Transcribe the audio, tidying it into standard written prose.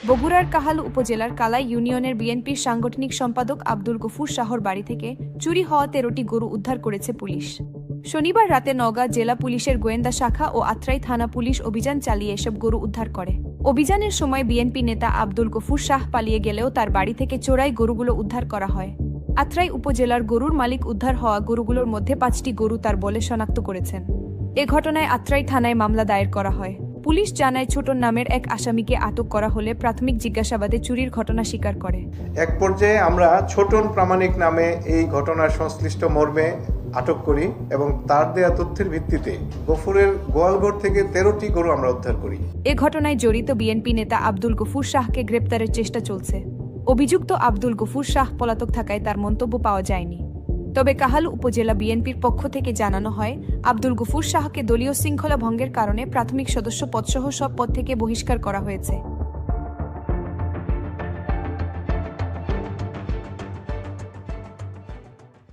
বগুড়ার কাহালু উপজেলার কালাই ইউনিয়নের বিএনপির সাংগঠনিক সম্পাদক আব্দুল গফুর শাহর বাড়ি থেকে চুরি হওয়া ১৩টি গরু উদ্ধার করেছে পুলিশ। শনিবার রাতে নওগাঁ জেলা পুলিশের গোয়েন্দা শাখা ও আত্রাই থানা পুলিশ অভিযান চালিয়ে এসব গরু উদ্ধার করে। অভিযানের সময় বিএনপি নেতা আব্দুল গফুর শাহ পালিয়ে গেলেও তার বাড়ি থেকে চোরাই গরুগুলো উদ্ধার করা হয়। আত্রাই উপজেলার গরুর মালিক উদ্ধার হওয়া গরুগুলোর মধ্যে ৫টি গরু তার বলে শনাক্ত করেছেন। এ ঘটনায় আত্রাই থানায় মামলা দায়ের করা হয়। পুলিশ জানায় ছোটন নামের এক আসামিকে আটক করা হলে প্রাথমিক জিজ্ঞাসাবাদে চুরির ঘটনা স্বীকার করে। এক পর্যায়ে আমরা ছোটন প্রামাণিক নামে এই ঘটনার সংশ্লিষ্ট মর্মে আটক করি এবং তার দেয়া তথ্যের ভিত্তিতে গফুরের গোয়ালঘর থেকে ১৩টি গরু আমরা উদ্ধার করি। এ ঘটনায় জড়িত বিএনপি নেতা আব্দুল গফুর শাহকে গ্রেপ্তারের চেষ্টা চলছে। অভিযুক্ত আব্দুল গফুর শাহ পলাতক থাকায় তার মন্তব্য পাওয়া যায়নি। তবে কাহালু উপজেলা বিএনপির পক্ষ থেকে জানানো হয়, আব্দুল গফুর শাহকে দলীয় শৃঙ্খলা ভঙ্গের কারণে প্রাথমিক সদস্য পদসহ সব পদ থেকে বহিষ্কার করা হয়েছে।